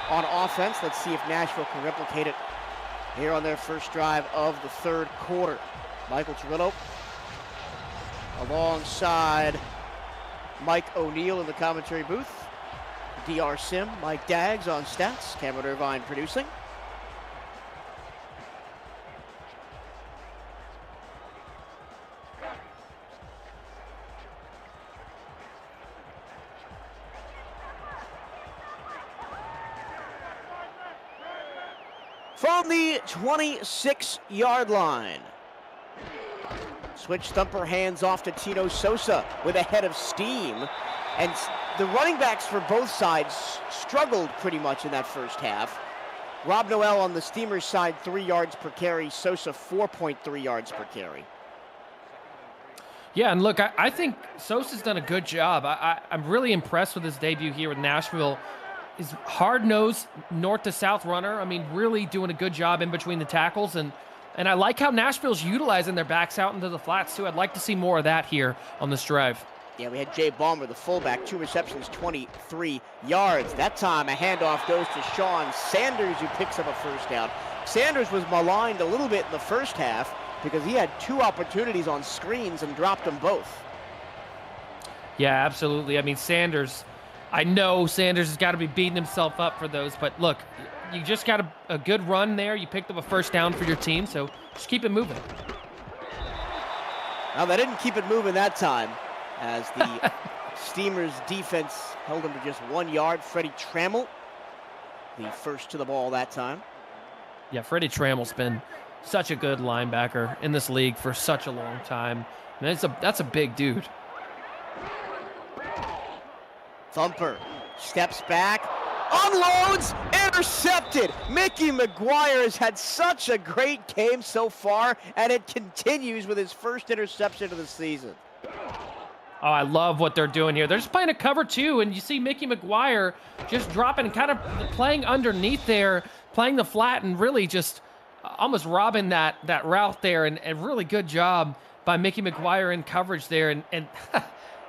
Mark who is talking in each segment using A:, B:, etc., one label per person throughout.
A: on offense. Let's see if Nashville can replicate it here on their first drive of the third quarter. Michael Turillo alongside Mike O'Neill in the commentary booth. DR Sim, Mike Daggs on stats, Cameron Irvine producing. From the 26-yard line. Switch thumper hands off to Tino Sosa with a head of steam. And the running backs for both sides struggled pretty much in that first half. Rob Noel on the Steamers side, 3 yards per carry. Sosa, 4.3 yards per carry.
B: Yeah, and look, I think Sosa's done a good job. I'm really impressed with his debut here with Nashville. He's hard-nosed, north-to-south runner. I mean, really doing a good job in between the tackles. And I like how Nashville's utilizing their backs out into the flats, too. I'd like to see more of that here on this drive.
A: Yeah, we had Jay Ballmer, the fullback, 2 receptions, 23 yards. That time, a handoff goes to Sean Sanders, who picks up a first down. Sanders was maligned a little bit in the first half because he had 2 opportunities on screens and dropped them both.
B: Yeah, absolutely. I mean, Sanders, I know Sanders has got to be beating himself up for those, but look, you just got a good run there. You picked up a first down for your team, so just keep it moving.
A: Now, they didn't keep it moving that time, as the Steamers defense held him to just 1 yard. Freddie Trammell, the first to the ball that time.
B: Yeah, Freddie Trammell's been such a good linebacker in this league for such a long time. And that's a big dude.
A: Thumper steps back, unloads, intercepted. Mickey McGuire has had such a great game so far, and it continues with his first interception of the season.
B: Oh, I love what they're doing here. They're just playing a cover 2, and you see Mickey McGuire just dropping, kind of playing underneath there, playing the flat, and really just almost robbing that route there, and really good job by Mickey McGuire in coverage there. And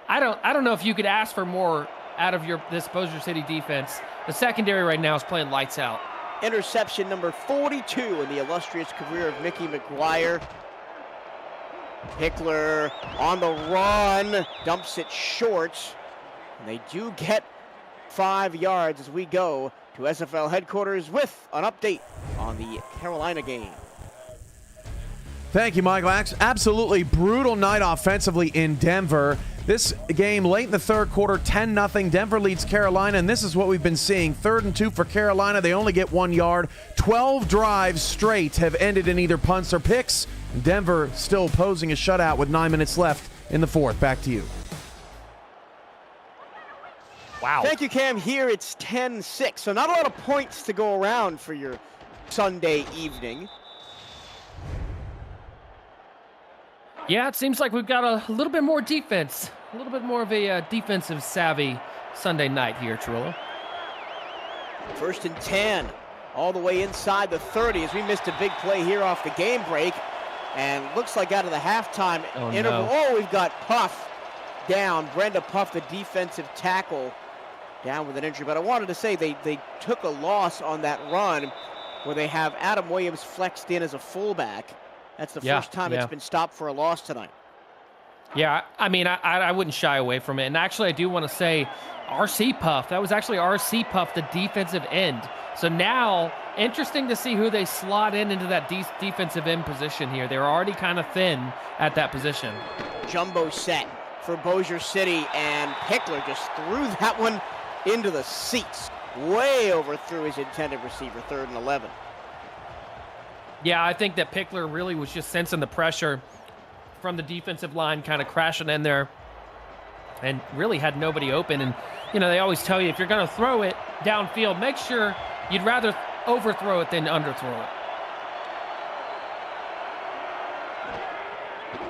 B: I don't know if you could ask for more out of this Bossier City defense. The secondary right now is playing lights out.
A: Interception number 42 in the illustrious career of Mickey McGuire. Pickler on the run, dumps it short, and they do get 5 yards as we go to SFL headquarters with an update on the Carolina game.
C: Thank you, Michael. Absolutely brutal night offensively in Denver. This game late in the third quarter, 10-0. Denver leads Carolina, and this is what we've been seeing. 3rd and 2 for Carolina. They only get 1 yard. 12 drives straight have ended in either punts or picks. Denver still posing a shutout with 9 minutes left in the fourth. Back to you.
B: Wow.
A: Thank you, Cam. Here it's 10-6, so not a lot of points to go around for your Sunday evening.
B: Yeah, it seems like we've got a little bit more defense, a little bit more of a defensive savvy Sunday night here, Turillo.
A: 1st and 10, all the way inside the 30 as we missed a big play here off the game break. And looks like out of the halftime interval.
B: No.
A: Oh, we've got Puff down. Brenda Puff, the defensive tackle, down with an injury. But I wanted to say they took a loss on that run where they have Adam Williams flexed in as a fullback. That's the first time it's been stopped for a loss tonight.
B: Yeah, I mean, I wouldn't shy away from it. And actually, I do want to say RC Puff. That was actually RC Puff, the defensive end. So now, interesting to see who they slot into that defensive end position here. They're already kind of thin at that position.
A: Jumbo set for Bossier City, and Pickler just threw that one into the seats. Way overthrew his intended receiver, 3rd and 11.
B: Yeah, I think that Pickler really was just sensing the pressure from the defensive line kind of crashing in there and really had nobody open. And, you know, they always tell you if you're going to throw it downfield, make sure you'd rather overthrow it than underthrow it.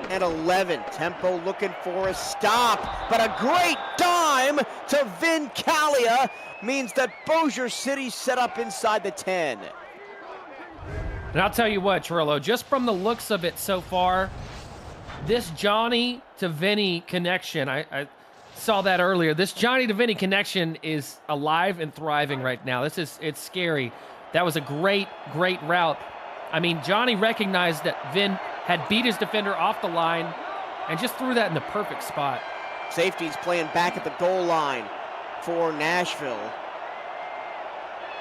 A: And 11, Tempo looking for a stop, but a great dime to Vin Calia means that Bossier City set up inside the 10.
B: And I'll tell you what, Turillo, just from the looks of it so far, this Johnny to Vinny connection, saw that earlier. This Johnny to Vinny connection is alive and thriving right now. It's scary. That was a great route. I mean, Johnny recognized that Vin had beat his defender off the line and just threw that in the perfect spot.
A: Safety's playing back at the goal line for Nashville.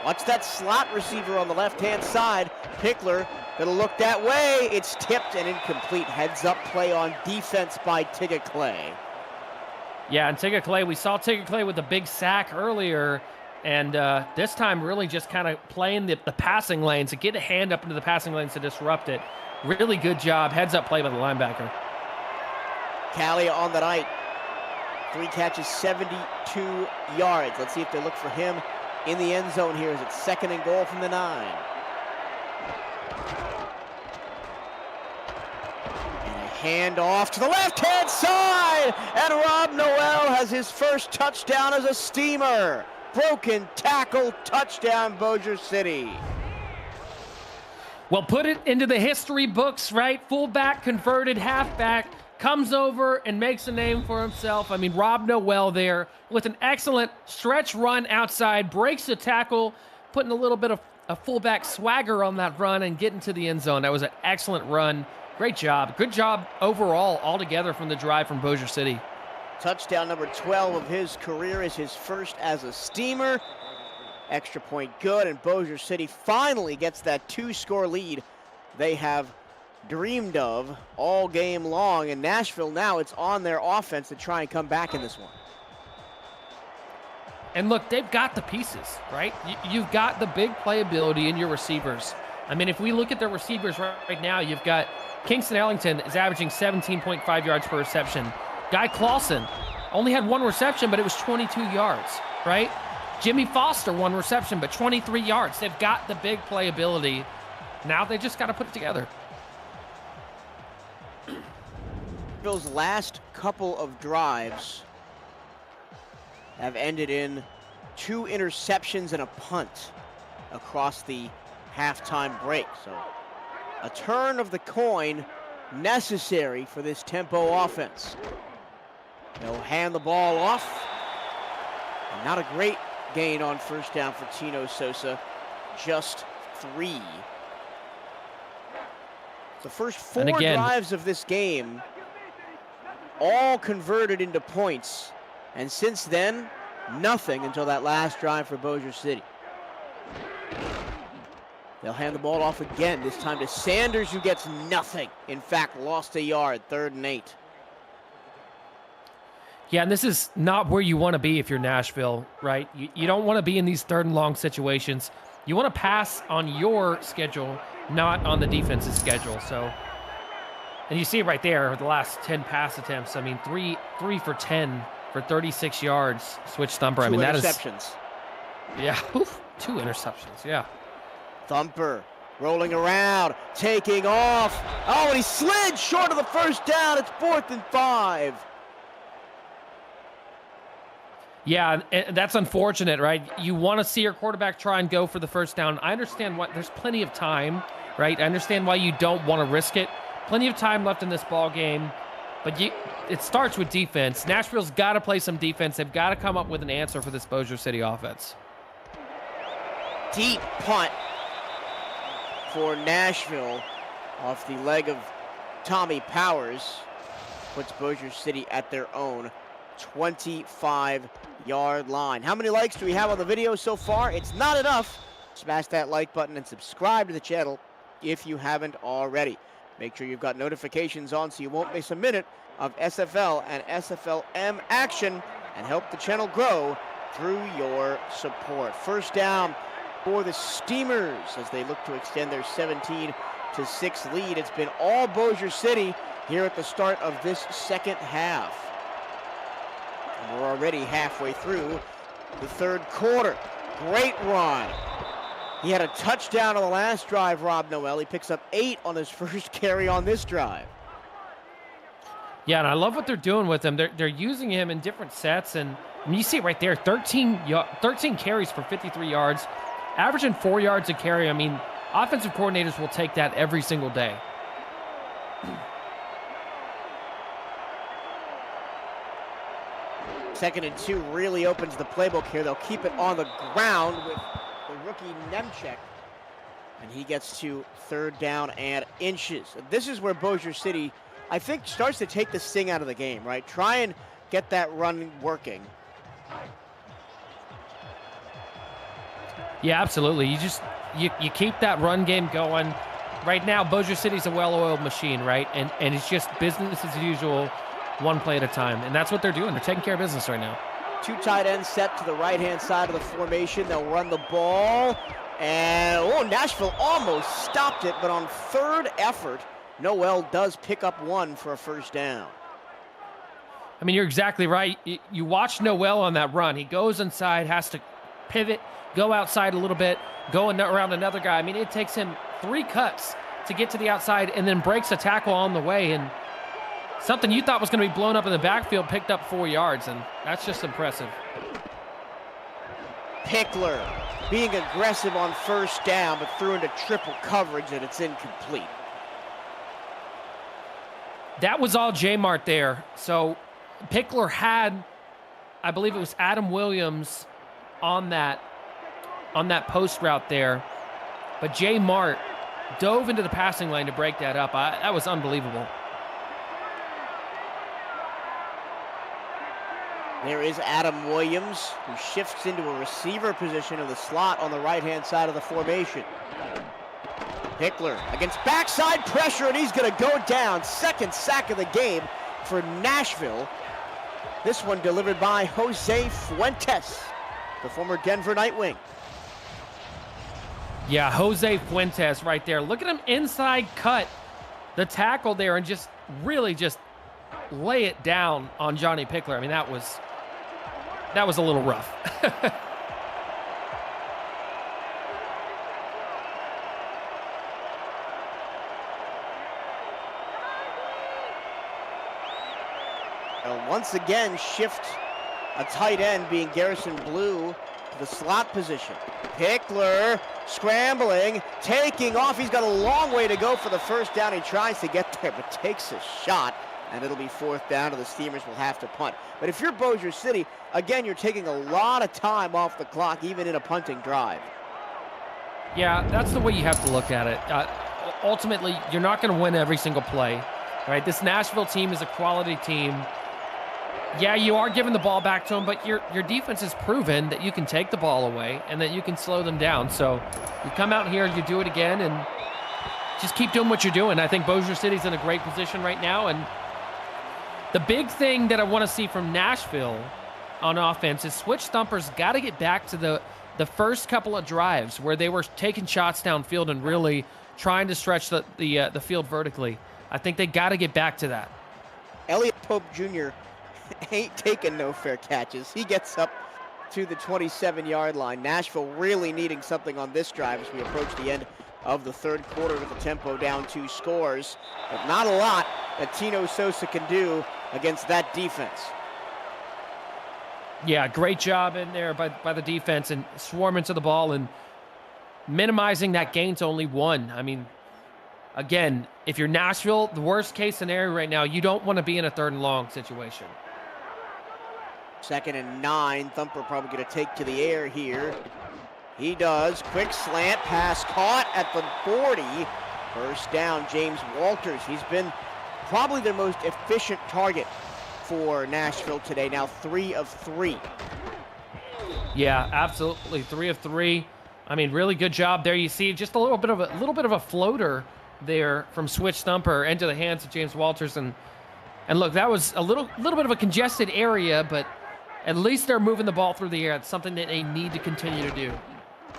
A: Watch that slot receiver on the left-hand side. Pickler gonna look that way. It's tipped and incomplete. Heads-up play on defense by Tigga Clay.
B: Yeah, and Tigga Clay, we saw Tigga Clay with a big sack earlier, and this time really just kind of playing the passing lanes to get a hand up into the passing lanes to disrupt it. Really good job. Heads-up play by the linebacker.
A: Callie on the night. 3 catches, 72 yards. Let's see if they look for him in the end zone here as it's 2nd and goal from the 9. And a handoff to the left-hand side, and Rob Noel has his first touchdown as a Steamer. Broken tackle, touchdown, Bossier City.
B: Well, put it into the history books, right? Fullback converted halfback, comes over and makes a name for himself. I mean, Rob Noel there with an excellent stretch run outside, breaks the tackle, putting a little bit of a fullback swagger on that run and getting to the end zone. That was an excellent run. Great job. Good job overall altogether from the drive from Bossier City.
A: Touchdown number 12 of his career is his first as a Steamer. Extra point good, and Bossier City finally gets that 2-score lead they have dreamed of all game long. And Nashville now, it's on their offense to try and come back in this one.
B: And look, they've got the pieces, right? You've got the big playability in your receivers. I mean, if we look at their receivers right now, you've got Kingston Ellington is averaging 17.5 yards per reception. Guy Clausen only had 1 reception, but it was 22 yards, right? Jimmy Foster, 1 reception, but 23 yards. They've got the big playability. Now they just got to put it together.
A: Nashville's last couple of drives have ended in 2 interceptions and a punt across the halftime break. So a turn of the coin necessary for this tempo offense. They'll hand the ball off. And not a great gain on first down for Tino Sosa, just 3. The first 4 drives of this game all converted into points, and since then, nothing until that last drive for Bossier City. They'll hand the ball off again, this time to Sanders, who gets nothing. In fact, lost a yard, 3rd and 8.
B: Yeah, and this is not where you want to be if you're Nashville, right? You don't want to be in these 3rd and long situations. You want to pass on your schedule, not on the defense's schedule. So, and you see it right there, the last 10 pass attempts. I mean, 3 for 10 for 36 yards. Switch Thumper.
A: 2
B: I mean, that
A: interceptions.
B: is. Yeah, 2 interceptions. Yeah.
A: Thumper rolling around, taking off. Oh, and he slid short of the first down. It's 4th and 5.
B: Yeah, and that's unfortunate, right? You want to see your quarterback try and go for the first down. I understand there's plenty of time, right? I understand why you don't want to risk it. Plenty of time left in this ball game, but it starts with defense. Nashville's got to play some defense. They've got to come up with an answer for this Bossier City offense.
A: Deep punt for Nashville off the leg of Tommy Powers. Puts Bossier City at their own 25-yard line. How many likes do we have on the video so far? It's not enough. Smash that like button and subscribe to the channel if you haven't already. Make sure you've got notifications on so you won't miss a minute of SFL and SFLM action, and help the channel grow through your support. First down for the Steamers as they look to extend their 17-6 lead. It's been all Bossier City here at the start of this second half. And we're already halfway through the 3rd quarter. Great run. He had a touchdown on the last drive, Rob Noel. He picks up 8 on his first carry on this drive.
B: Yeah, and I love what they're doing with him. They're using him in different sets, and you see it right there, 13 carries for 53 yards, averaging 4 yards a carry. I mean, offensive coordinators will take that every single day.
A: 2nd and 2 really opens the playbook here. They'll keep it on the ground with the rookie Nemchek. And he gets to 3rd down and inches. This is where Bossier City, I think, starts to take the sting out of the game, right? Try and get that run working.
B: Yeah, absolutely. You keep that run game going. Right now, Bossier City's a well-oiled machine, right? And it's just business as usual, one play at a time. And that's what they're doing. They're taking care of business right now.
A: 2 tight ends set to the right-hand side of the formation. They'll run the ball. And, Nashville almost stopped it, but on 3rd effort, Noel does pick up 1 for a 1st down.
B: I mean, you're exactly right. You watch Noel on that run. He goes inside, has to pivot, go outside a little bit, go around another guy. I mean, it takes him 3 cuts to get to the outside and then breaks a tackle on the way. And something you thought was going to be blown up in the backfield picked up 4 yards, and that's just impressive.
A: Pickler being aggressive on 1st down, but threw into triple coverage and it's incomplete.
B: That was all J-Mart there. So Pickler had, I believe it was Adam Williams on that post route there. But J-Mart dove into the passing lane to break that up. That was unbelievable.
A: There is Adam Williams, who shifts into a receiver position in the slot on the right-hand side of the formation. Pickler against backside pressure, and he's going to go down. 2nd sack of the game for Nashville. This one delivered by Jose Fuentes, the former Denver Nightwing.
B: Yeah, Jose Fuentes right there. Look at him inside cut the tackle there and just really just lay it down on Johnny Pickler. I mean, that was a little rough.
A: Once again, shift a tight end being Garrison Blue to the slot position. Pickler scrambling, taking off. He's got a long way to go for the 1st down. He tries to get there, but takes a shot, and it'll be 4th down, and the Steamers will have to punt. But if you're Bossier City, again, you're taking a lot of time off the clock, even in a punting drive.
B: Yeah, that's the way you have to look at it. Ultimately, you're not going to win every single play, right? This Nashville team is a quality team. Yeah, you are giving the ball back to them, but your defense has proven that you can take the ball away and that you can slow them down. So you come out here, you do it again, and just keep doing what you're doing. I think Bossier City's in a great position right now, and the big thing that I want to see from Nashville on offense is Switch Thumpers got to get back to the first couple of drives where they were taking shots downfield and really trying to stretch the field vertically. I think they got to get back to that.
A: Elliott Pope Jr. ain't taking no fair catches. He gets up to the 27-yard line. Nashville really needing something on this drive as we approach the end of the 3rd quarter with the tempo down 2 scores. But not a lot that Tino Sosa can do against that defense.
B: Yeah, great job in there by the defense and swarming to the ball and minimizing that gain to only 1. I mean, again, if you're Nashville, the worst case scenario right now, you don't want to be in a 3rd and long situation.
A: 2nd and 9. Thumper probably going to take to the air here. He does. Quick slant pass caught at the 40. 1st down, James Walters. He's been probably the most efficient target for Nashville today. Now 3 of 3.
B: Yeah, absolutely. 3 of 3. I mean, really good job there. You see just a little bit of a floater there from Switch Thumper into the hands of James Walters, and look, that was a little bit of a congested area, but at least they're moving the ball through the air. It's something that they need to continue to do.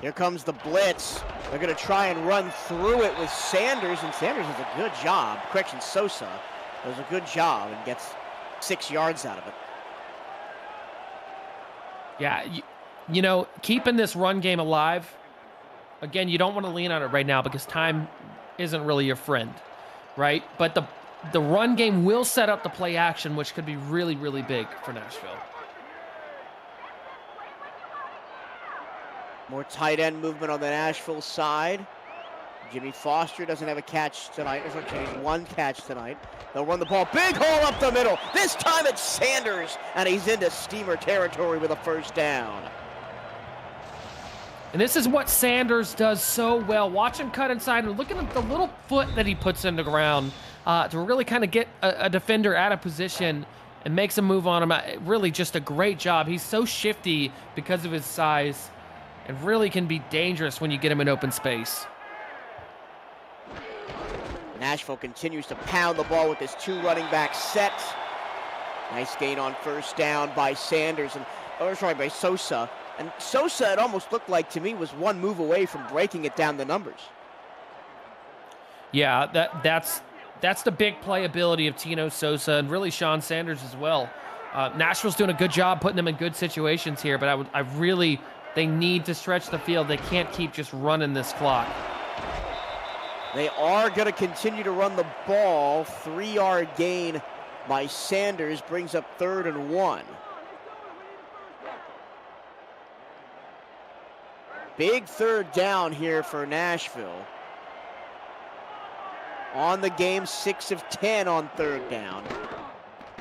A: Here comes the blitz. They're going to try and run through it with Sanders, and Sanders does a good job. Correction, Sosa does a good job and gets 6 yards out of it.
B: Yeah, you know, keeping this run game alive, again, you don't want to lean on it right now because time isn't really your friend, right? But the run game will set up the play action, which could be really, really big for Nashville.
A: More tight end movement on the Nashville side. Jimmy Foster doesn't have a catch tonight. There's okay, one catch tonight. They'll run the ball. Big hole up the middle. This time it's Sanders, and he's into Steamer territory with a first down.
B: And this is what Sanders does so well. Watch him cut inside and look at the little foot that he puts in the ground to really kind of get a defender out of position and makes a move on him. Really just a great job. He's so shifty because of his size and really can be dangerous when you get him in open space.
A: Nashville continues to pound the ball with this two running back set. Nice gain on first down by Sanders, by Sosa. And Sosa, it almost looked like to me, was one move away from breaking it down the numbers.
B: Yeah, that's the big playability of Tino Sosa and really Sean Sanders as well. Nashville's doing a good job putting them in good situations here, but they need to stretch the field. They can't keep just running this clock.
A: They are going to continue to run the ball. 3-yard gain by Sanders brings up 3rd and 1. Big third down here for Nashville. On the game, 6 of 10 on third down,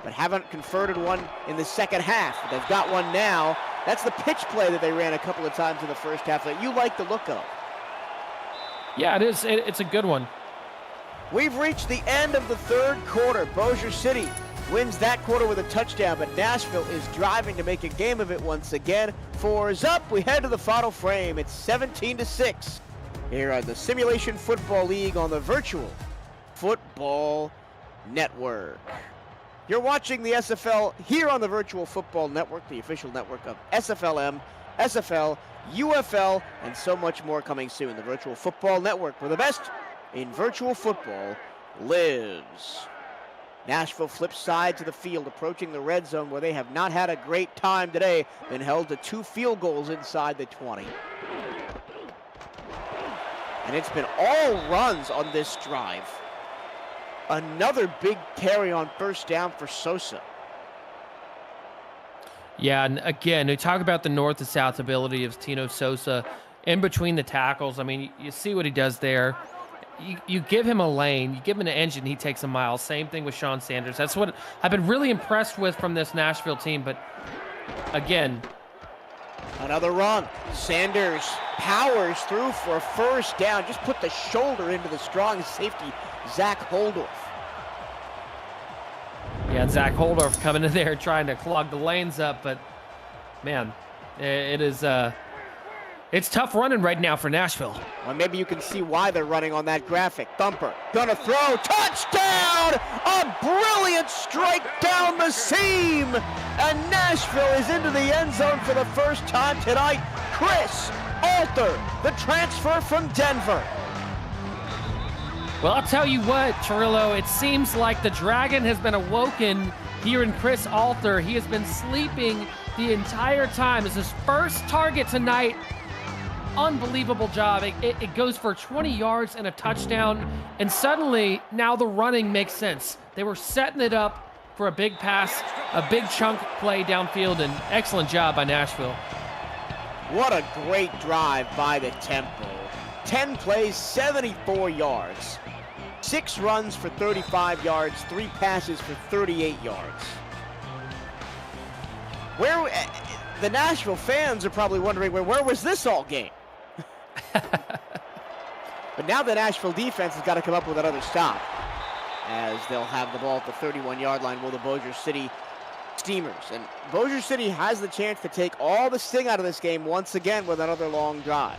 A: but haven't converted one in the second half. They've got one now. That's the pitch play that they ran a couple of times in the first half that you like the look of.
B: Yeah, it is. It's a good one.
A: We've reached the end of the third quarter. Bossier City wins that quarter with a touchdown, but Nashville is driving to make a game of it once again. 4 is up. We head to the final frame. It's 17-6 here on the Simulation Football League on the Virtual Football Network. You're watching the SFL here on the Virtual Football Network, the official network of SFLM, SFL, UFL, and so much more coming soon. The Virtual Football Network, where the best in virtual football lives. Nashville flips side to the field, approaching the red zone where they have not had a great time today. Been held to 2 field goals inside the 20. And it's been all runs on this drive. Another big carry on first down for Sosa.
B: Yeah, and again, we talk about the north to south ability of Tino Sosa in between the tackles. I mean, you see what he does there. You give him a lane, you give him an engine, he takes a mile. Same thing with Sean Sanders. That's what I've been really impressed with from this Nashville team. But again,
A: another run. Sanders powers through for a first down. Just put the shoulder into the strong safety, Zach Holdorf.
B: Yeah, and Zach Holdorf coming in there trying to clog the lanes up. But man, it is it's tough running right now for Nashville.
A: Well, maybe you can see why they're running on that graphic. Thumper, gonna throw, touchdown! A brilliant strike down the seam! And Nashville is into the end zone for the first time tonight. Chris Alter, the transfer from Denver.
B: Well, I'll tell you what, Chirillo, it seems like the Dragon has been awoken here in Chris Alter. He has been sleeping the entire time. It's his first target tonight. Unbelievable job. It goes for 20 yards and a touchdown, and suddenly now the running makes sense. They were setting it up for a big pass, a big chunk play downfield, and excellent job by Nashville.
A: What a great drive by the Tempo. 10 plays, 74 yards. 6 runs for 35 yards, 3 passes for 38 yards. The Nashville fans are probably wondering, where was this all game? But now the Nashville defense has got to come up with another stop, as they'll have the ball at the 31-yard line with the Bossier City Steamers. And Bossier City has the chance to take all the sting out of this game once again with another long drive.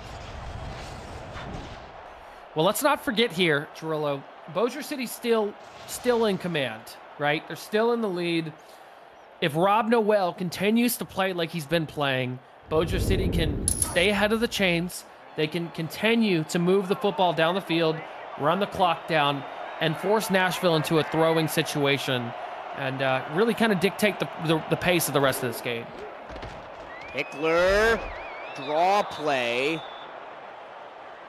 B: Well, let's not forget here, Chirillo, Bossier City's still in command, right? They're still in the lead. If Rob Noel continues to play like he's been playing, Bossier City can stay ahead of the chains. They can continue to move the football down the field, run the clock down, and force Nashville into a throwing situation, and really kind of dictate the pace of the rest of this game.
A: Hickler, draw play,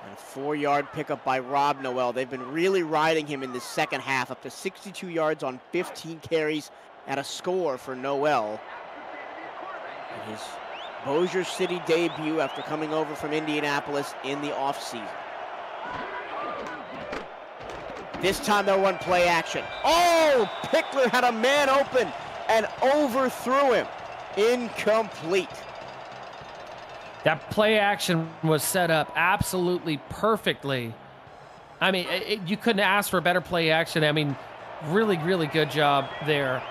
A: and a 4-yard pickup by Rob Noel. They've been really riding him in the second half, up to 62 yards on 15 carries and a score for Noel. And his Bossier City debut after coming over from Indianapolis in the offseason. This time they'll run play action. Oh, Pickler had a man open and overthrew him. Incomplete.
B: That play action was set up absolutely perfectly. I mean, you couldn't ask for a better play action. I mean, really, really good job there.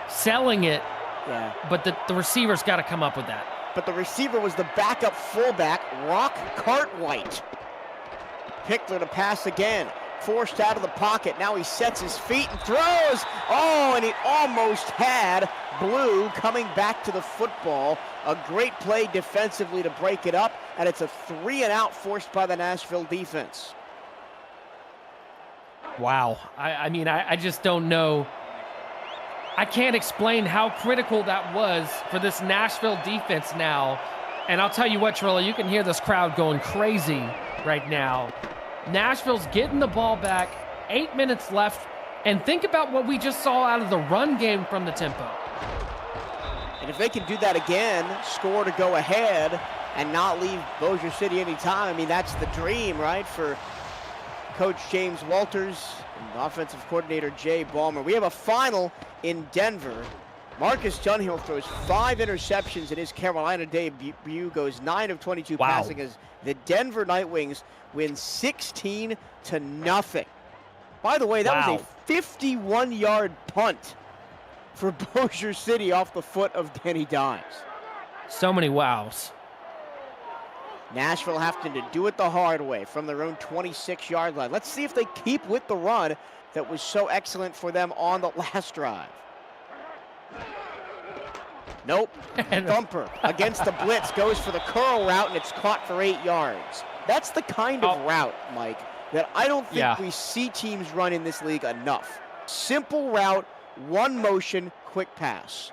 B: Selling it,
A: yeah.
B: But the receiver's got to come up with that.
A: But the receiver was the backup fullback, Rock Cartwright. Pickler to pass again. Forced out of the pocket. Now he sets his feet and throws. Oh, and he almost had Blue coming back to the football. A great play defensively to break it up, and it's a 3-and-out forced by the Nashville defense.
B: Wow. I mean, I just don't know. I can't explain how critical that was for this Nashville defense now. And I'll tell you what, Trilla, you can hear this crowd going crazy right now. Nashville's getting the ball back, 8 minutes left, and think about what we just saw out of the run game from the tempo.
A: And if they can do that again, score to go ahead and not leave Bossier City any time, I mean, that's the dream, right, for Coach James Walters and offensive coordinator Jay Ballmer. We have a final in Denver. Marcus Dunhill throws 5 interceptions in his Carolina debut, goes 9 of 22 passing as the Denver Nightwings win 16-0. By the way, that was a 51-yard punt for Bossier City off the foot of Danny Dimes.
B: So many wows.
A: Nashville having to do it the hard way from their own 26-yard line. Let's see if they keep with the run that was so excellent for them on the last drive. Nope. Thumper against the blitz goes for the curl route, and it's caught for 8 yards. That's the kind of route, Mike, that I don't think we see teams run in this league enough. Simple route, one motion, quick pass.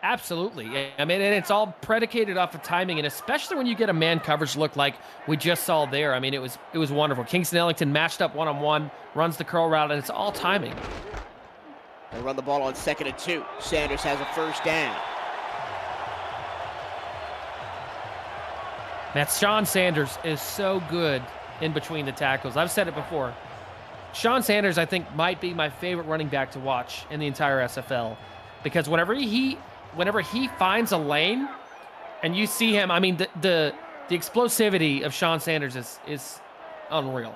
B: Absolutely. I mean, and it's all predicated off of timing, and especially when you get a man coverage look like we just saw there. I mean, it was wonderful. Kingston Ellington matched up one-on-one, runs the curl route, and it's all timing.
A: They run the ball on 2nd and 2. Sanders has a first down.
B: That Sean Sanders is so good in between the tackles. I've said it before. Sean Sanders, I think, might be my favorite running back to watch in the entire SFL, because whenever he finds a lane and you see him, I mean, the explosivity of Sean Sanders is unreal.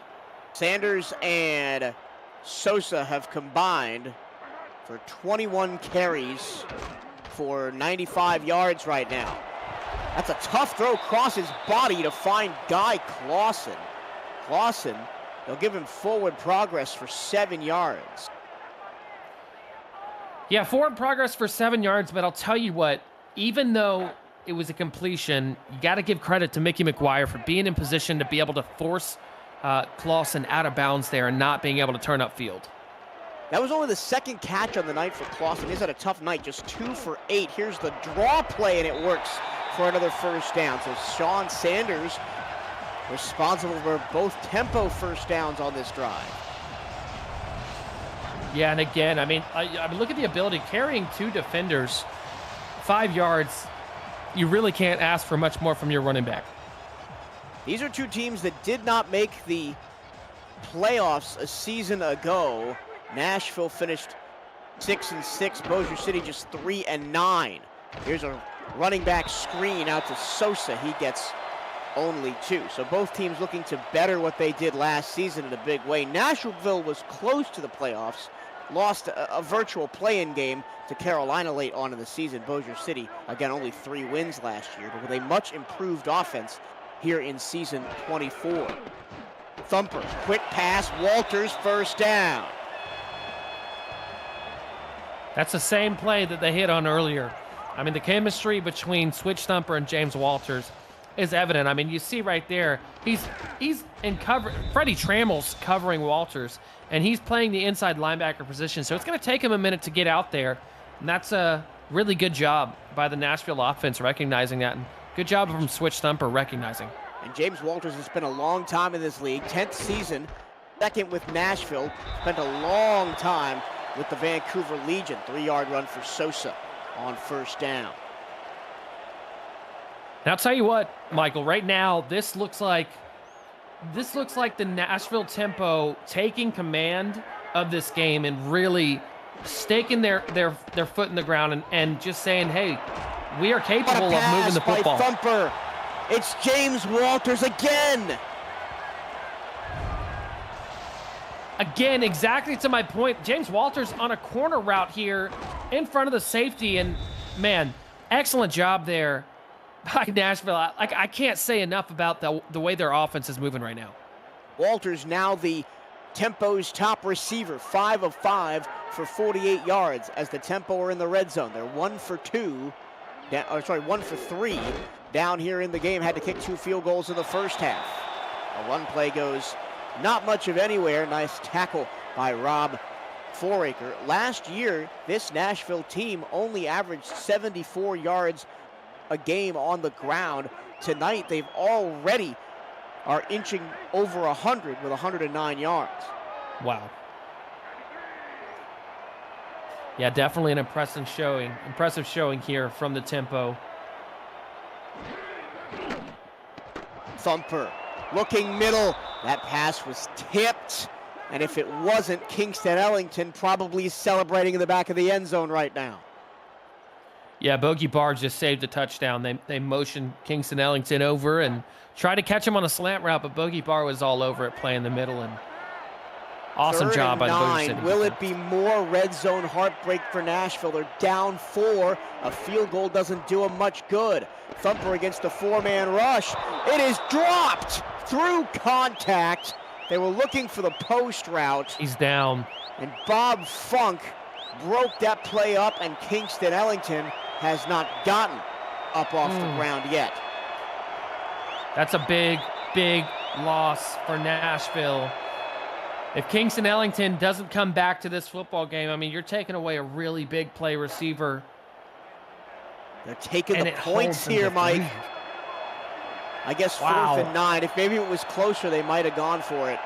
A: Sanders and Sosa have combined for 21 carries for 95 yards right now. That's a tough throw across his body to find Guy Clausen. Clausen, they'll give him forward progress for 7 yards.
B: Yeah, forward progress for 7 yards, but I'll tell you what, even though it was a completion, you got to give credit to Mickey McGuire for being in position to be able to force Clausen out of bounds there and not being able to turn upfield.
A: That was only the second catch on the night for Clausen. He's had a tough night, just 2 for 8. Here's the draw play, and it works for another first down. So Sean Sanders responsible for both tempo first downs on this drive.
B: Yeah, and again, I mean, look at the ability. Carrying 2 defenders, 5 yards, you really can't ask for much more from your running back.
A: These are 2 teams that did not make the playoffs a season ago. Nashville finished 6-6, Bossier City just 3-9. Here's a running back screen out to Sosa. He gets only 2. So both teams looking to better what they did last season in a big way. Nashville was close to the playoffs, lost a virtual play-in game to Carolina late on in the season. Bossier City, again, only 3 wins last year, but with a much improved offense here in season 24. Thumper, quick pass, Walters, first down.
B: That's the same play that they hit on earlier. I mean, the chemistry between Switch Thumper and James Walters is evident. I mean, you see right there, he's in cover. Freddie Trammell's covering Walters, and he's playing the inside linebacker position. So it's going to take him a minute to get out there, and that's a really good job by the Nashville offense recognizing that, and good job from Switch Thumper recognizing.
A: And James Walters has spent a long time in this league, 10th season, second with Nashville, spent a long time with the Vancouver Legion. 3-yard run for Sosa on first down.
B: And I'll tell you what, Michael, right now, this looks like this looks like the Nashville tempo taking command of this game and really staking their foot in the ground and just saying, hey, we are capable of moving the football.
A: By Thumper. It's James Walters again.
B: Again, exactly to my point. James Walters on a corner route here in front of the safety. And, man, excellent job there by Nashville. I can't say enough about the way their offense is moving right now.
A: Walters now the Tempo's top receiver, 5 of 5 for 48 yards as the Tempo are in the red zone. They're 1 for 3 down here in the game. Had to kick 2 field goals in the first half. A run play goes not much of anywhere. Nice tackle by Rob Foraker. Last year, this Nashville team only averaged 74 yards a game on the ground. Tonight, they've already are inching over 100 with 109 yards.
B: Wow. Yeah, definitely an impressive showing here from the Tempo.
A: Thumper looking middle. That pass was tipped. And if it wasn't, Kingston Ellington probably celebrating in the back of the end zone right now.
B: Yeah, Bogey Barr just saved a touchdown. They motioned Kingston Ellington over and tried to catch him on a slant route, but Bogey Barr was all over it, playing the middle. And awesome job by the Bossier City.
A: Will it be more red zone heartbreak for Nashville? They're down 4. A field goal doesn't do them much good. Thumper against the 4-man rush. It is dropped through contact. They were looking for the post route.
B: He's down.
A: And Bob Funk broke that play up, and Kingston Ellington has not gotten up off the ground yet.
B: That's a big, big loss for Nashville. If Kingston Ellington doesn't come back to this football game, I mean, you're taking away a really big play receiver.
A: They're taking the points here, Mike. I guess 4th and 9. If maybe it was closer, they might have gone for it.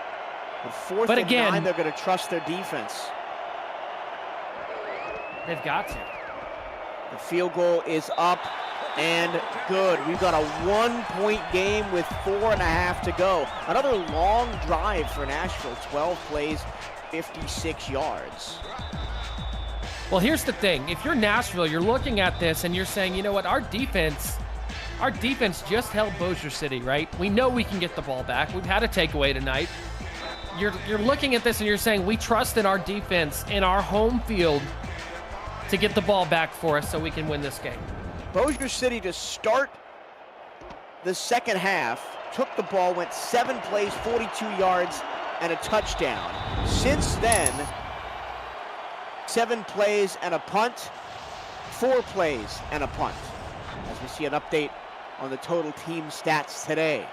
A: But 4th and 9, they're going to trust their defense.
B: They've got to.
A: The field goal is up and good. We've got a 1-point game with 4.5 to go. Another long drive for Nashville. 12 plays, 56 yards.
B: Well, here's the thing. If you're Nashville, you're looking at this and you're saying, you know what, our defense just held Bossier City, right? We know we can get the ball back. We've had a takeaway tonight. You're looking at this and you're saying, we trust in our defense in our home field to get the ball back for us so we can win this game.
A: Bossier City to start the second half, took the ball, went 7 plays, 42 yards, and a touchdown. Since then, 7 plays and a punt, 4 plays and a punt. As we see an update on the total team stats today.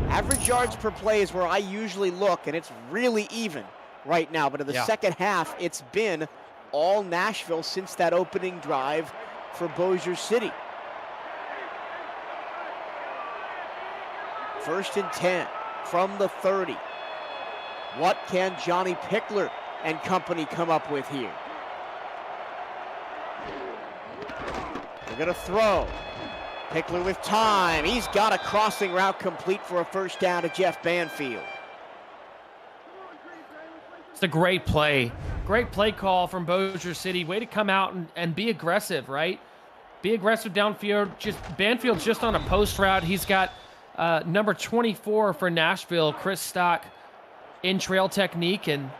A: Average yards per play is where I usually look, and it's really even right now. But in the second half, it's been all Nashville since that opening drive for Bossier City. 1st and 10 from the 30. What can Johnny Pickler and company come up with here? They're going to throw. Pickler with time. He's got a crossing route complete for a first down to Jeff Banfield.
B: It's a great play. Great play call from Bossier City. Way to come out and be aggressive, right? Be aggressive downfield. Banfield's just on a post route. He's got number 24 for Nashville, Chris Stock, in trail technique, and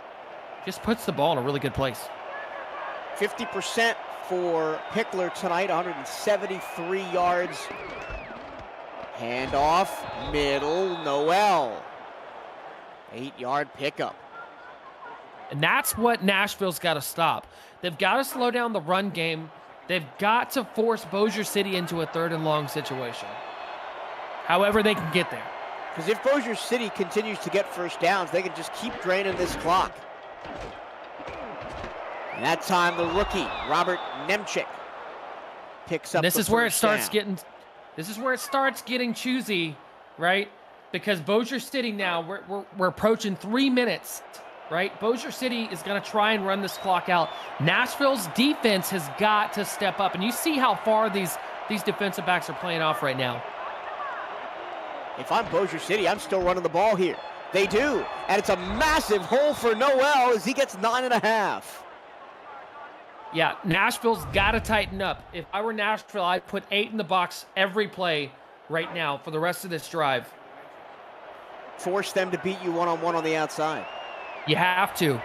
B: just puts the ball in a really good place.
A: 50% for Pickler tonight, 173 yards. Handoff, middle, Noel. 8-yard pickup.
B: And that's what Nashville's got to stop. They've got to slow down the run game. They've got to force Bossier City into a 3rd and long situation. However they can get there.
A: Because if Bossier City continues to get first downs, they can just keep draining this clock. And that time, the rookie, Robert Nemchik, picks up
B: this
A: the
B: is where it
A: first
B: starts
A: down.
B: This is where it starts getting choosy, right? Because Bossier City now, we're approaching 3 minutes, right? Bossier City is going to try and run this clock out. Nashville's defense has got to step up, and you see how far these defensive backs are playing off right now.
A: If I'm Bossier City, I'm still running the ball here. They do, and it's a massive hole for Noel as he gets 9.5.
B: Yeah, Nashville's got to tighten up. If I were Nashville, I'd put 8 in the box every play right now for the rest of this drive.
A: Force them to beat you one-on-one on the outside.
B: You have to.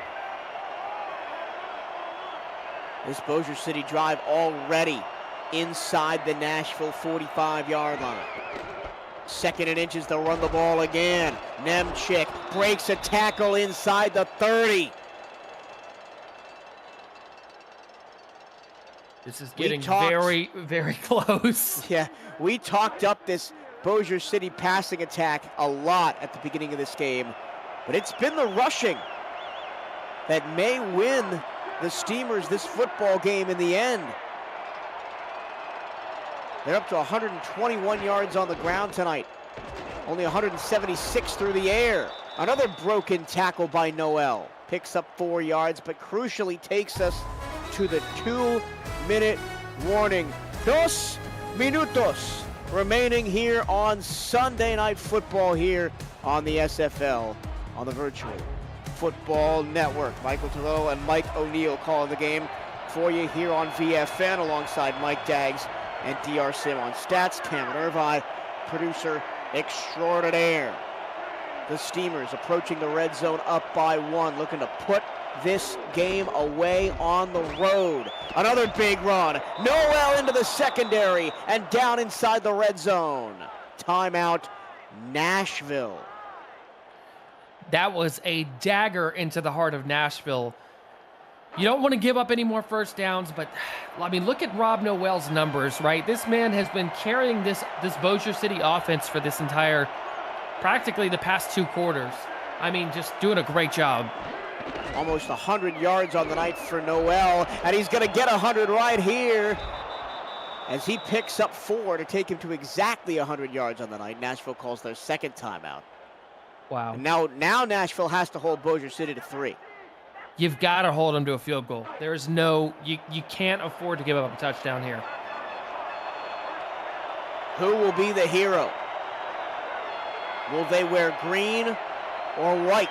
A: This Bossier City drive already inside the Nashville 45-yard line. 2nd and inches, they'll run the ball again. Nemchik breaks a tackle inside the 30.
B: This is getting very, very close.
A: Yeah, we talked up this Bossier City passing attack a lot at the beginning of this game, but it's been the rushing that may win the Steamers this football game in the end. They're up to 121 yards on the ground tonight. Only 176 through the air. Another broken tackle by Noel. Picks up 4 yards, but crucially takes us to the 2-minute warning. 2 minutos remaining here on Sunday Night Football here on the SFL, on the Virtual Football Network. Michael Toledo and Mike O'Neill calling the game for you here on VFN alongside Mike Daggs and DR Sim on stats. Cameron Irvine, producer extraordinaire. The Steamers approaching the red zone up by 1, looking to put this game away on the road. Another big run. Noel into the secondary and down inside the red zone. Timeout, Nashville.
B: That was a dagger into the heart of Nashville. You don't want to give up any more first downs, but I mean, look at Rob Noel's numbers, right? This man has been carrying this Bossier City offense for this entire, practically the past 2 quarters. I mean, just doing a great job.
A: Almost 100 yards on the night for Noel, and he's going to get 100 right here as he picks up 4 to take him to exactly 100 yards on the night. Nashville calls their 2nd timeout.
B: Wow.
A: And now Nashville has to hold Bossier City to 3.
B: You've got to hold them to a field goal. There's no, you can't afford to give up a touchdown here.
A: Who will be the hero? Will they wear green or white?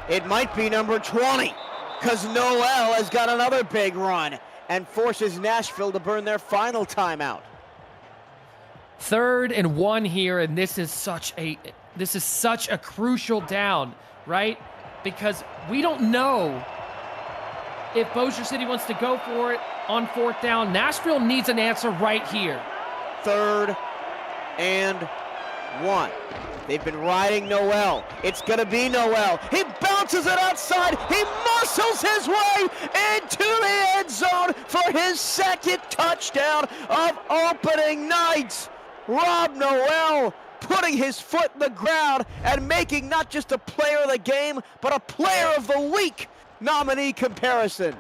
A: It might be number 20, because Noel has got another big run and forces Nashville to burn their final timeout.
B: 3rd and 1 here, and this is such a crucial down, right? Because we don't know if Bossier City wants to go for it on 4th down. Nashville needs an answer right here.
A: 3rd and 1. They've been riding Noel. It's going to be Noel. He bounces it outside. He muscles his way into the end zone for his 2nd touchdown of opening night. Rob Noel putting his foot in the ground and making not just a player of the game, but a player of the week nominee comparison.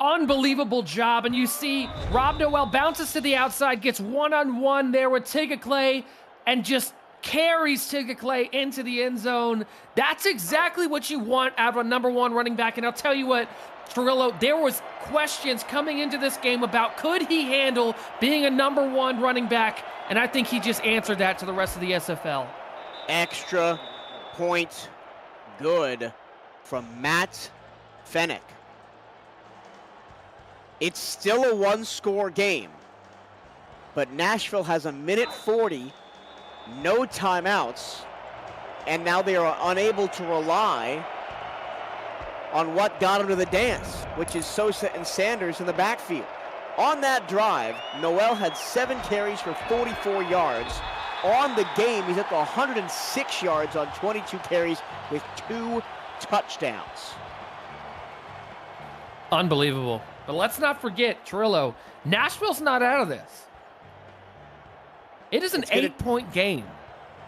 B: Unbelievable job, and you see Rob Noel bounces to the outside, gets one-on-one there with Tigaclay, and just carries Tigaclay into the end zone. That's exactly what you want out of a number 1 running back, and I'll tell you what, Trillo, there was questions coming into this game about could he handle being a number 1 running back, and I think he just answered that to the rest of the SFL.
A: Extra point good from Matt Fennick. It's still a 1-score game, but Nashville has 1:40, no timeouts, and now they are unable to rely on what got them to the dance, which is Sosa and Sanders in the backfield. On that drive, Noel had 7 carries for 44 yards. On the game, he's up to 106 yards on 22 carries with 2 touchdowns.
B: Unbelievable. But let's not forget, Trillo, Nashville's not out of this. It is an 8-point game.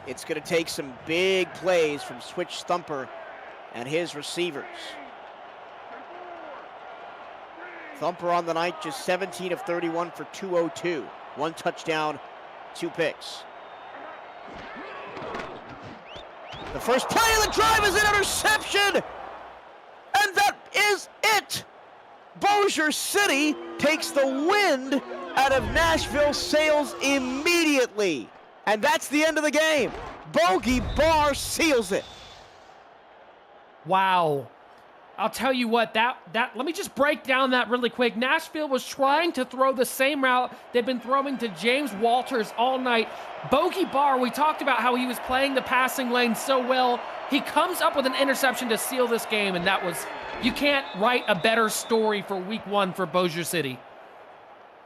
A: It's going to take some big plays from Switch Thumper and his receivers. Thumper on the night, just 17 of 31 for 202. 1 touchdown, 2 picks. The first play of the drive is an interception! And that is it! Bossier City takes the wind out of Nashville's sails immediately. And that's the end of the game. Bogey Barr seals it.
B: Wow. I'll tell you what, let me just break down that really quick. Nashville was trying to throw the same route they've been throwing to James Walters all night. Bogey Barr, we talked about how he was playing the passing lane so well. He comes up with an interception to seal this game, and that was, you can't write a better story for week 1 for Bossier City.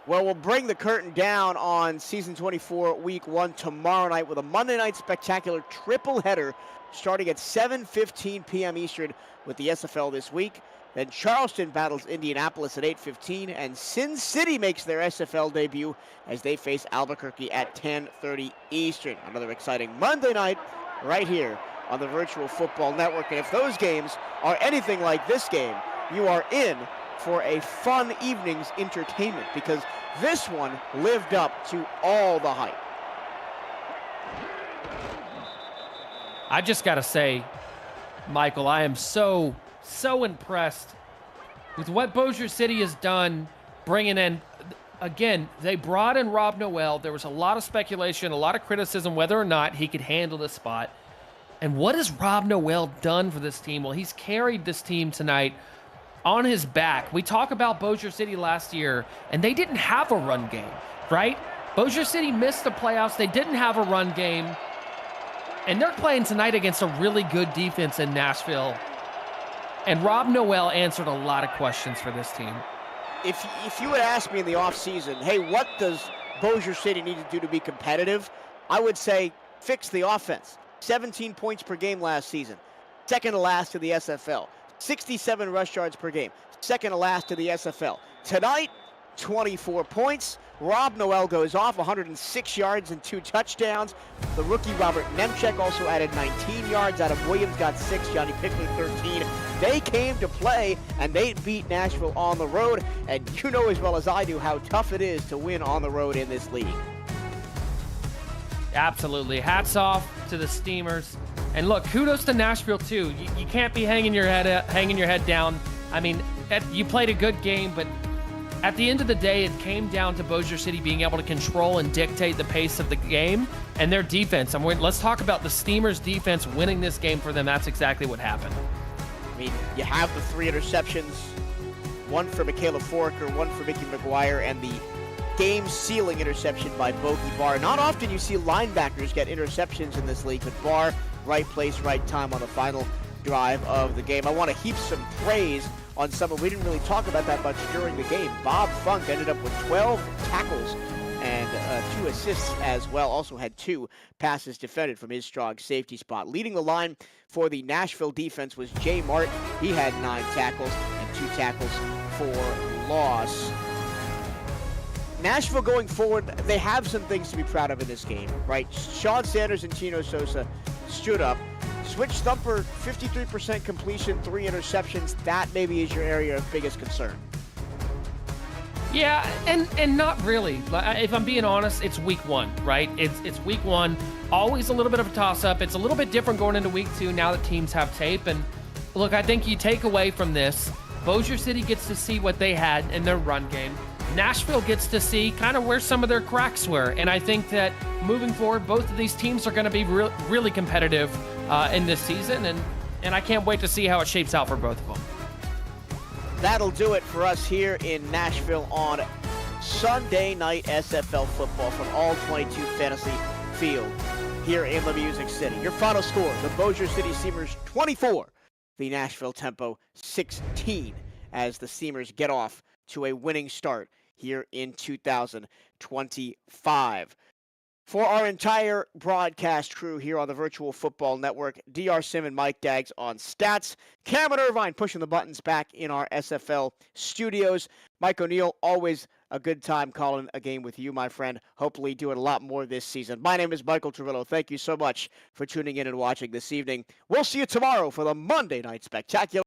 A: Well, we'll bring the curtain down on season 24, week 1 tomorrow night with a Monday night spectacular triple header starting at 7:15 p.m. Eastern with the SFL this week. Then Charleston battles Indianapolis at 8:15, and Sin City makes their SFL debut as they face Albuquerque at 10:30 Eastern. Another exciting Monday night right here on the Virtual Football Network. And if those games are anything like this game, you are in for a fun evening's entertainment, because this one lived up to all the hype.
B: I just got to say, Michael, I am so impressed with what Bossier City has done, bringing in, again, they brought in Rob Noel. There was a lot of speculation, a lot of criticism whether or not he could handle the spot. And what has Rob Noel done for this team? Well, he's carried this team tonight on his back. We talk about Bossier City last year, and they didn't have a run game, right? Bossier City missed the playoffs. They didn't have a run game. And they're playing tonight against a really good defense in Nashville. And Rob Noel answered a lot of questions for this team.
A: If you would ask me in the offseason, hey, what does Bossier City need to do to be competitive? I would say fix the offense. 17 points per game last season. Second to last to the SFL. 67 rush yards per game. Second to last to the SFL. Tonight, 24 points. Rob Noel goes off, 106 yards and 2 touchdowns. The rookie Robert Nemchek also added 19 yards. Adam Williams got 6, Johnny Pickler 13. They came to play, and they beat Nashville on the road. And you know as well as I do how tough it is to win on the road in this league.
B: Absolutely. Hats off to the Steamers. And look, kudos to Nashville too. You can't be hanging your head down. I mean, you played a good game, but at the end of the day, it came down to Bossier City being able to control and dictate the pace of the game and their defense. Let's talk about the Steamers' defense winning this game for them. That's exactly what happened.
A: I mean, you have the 3 interceptions, one for Michaela Foraker, one for Mickey McGuire, and the game-sealing interception by Bogey Barr. Not often you see linebackers get interceptions in this league, but Barr, right place, right time on the final drive of the game. I want to heap some praise on someone we didn't really talk about that much during the game. Bob Funk ended up with 12 tackles and 2 assists as well. Also had 2 passes defended from his strong safety spot. Leading the line for the Nashville defense was Jay Martin. He had 9 tackles and 2 tackles for loss. Nashville going forward, they have some things to be proud of in this game, right? Sean Sanders and Tino Sosa stood up. Switch thumper, 53% completion, 3 interceptions. That maybe is your area of biggest concern.
B: Yeah, and not really. If I'm being honest, it's week 1, right? It's week 1. Always a little bit of a toss-up. It's a little bit different going into week 2 now that teams have tape. And look, I think you take away from this, Bossier City gets to see what they had in their run game. Nashville gets to see kind of where some of their cracks were. And I think that moving forward, both of these teams are going to be really competitive in this season. And I can't wait to see how it shapes out for both of them.
A: That'll do it for us here in Nashville on Sunday night SFL football from all 22 Fantasy Field here in the Music City. Your final score, the Bossier City Steamers 24, the Nashville Tempo 16, as the Steamers get off to a winning start here in 2025. For our entire broadcast crew here on the Virtual Football Network, DR Sim and Mike Daggs on stats, Cameron Irvine pushing the buttons back in our SFL studios. Mike O'Neill, always a good time calling a game with you, my friend. Hopefully doing a lot more this season. My name is Michael Trevillo. Thank you so much for tuning in and watching this evening. We'll see you tomorrow for the Monday Night Spectacular.